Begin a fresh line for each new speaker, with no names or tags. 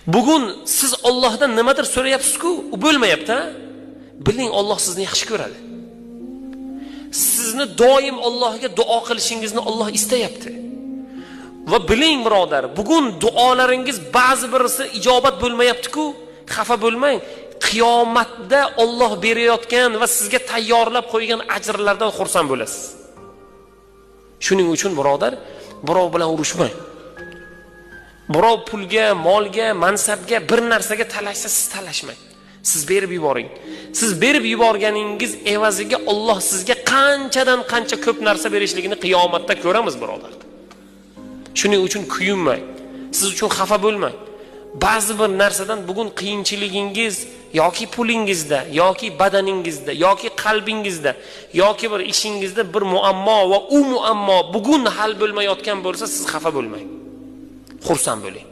Bugun siz Allohdan nimadir so'rayapsiz-ku, u bo'lmayapti. Biling, Alloh sizni yaxshi ko'radi. Sizni doim Allohga duo qilishingizni Alloh istayapti. Va biling birodar, bugun duolaringiz ba'zi birisi ijobat bo'lmayapti-ku, xafa bo'lmang. Qiyomatda Alloh berayotgan va sizga tayyorlab qo'ygan ajrlardan xursand bo'lasiz. Shuning uchun birodar, birov bilan urushmang. Birov pulga, molga, mansabga, bir narsaga talashsa siz talashmang. Siz berib yuboring. Siz berib yuborganingiz evaziga Alloh sizga qanchadan qancha ko'p narsa berishligini qiyomatda ko'ramiz birodar. Shuning uchun kuyinmang. Siz uchun xafa bo'lmang. Ba'zi bir narsadan bugun qiyinchiligingiz yoki pulingizda, yoki badaningizda, yoki qalbingizda, yoki bir ishingizda bir muammo va u muammo bugun hal bo'lmayotgan bo'lsa, siz xafa bo'lmang. Xursand bo'ling.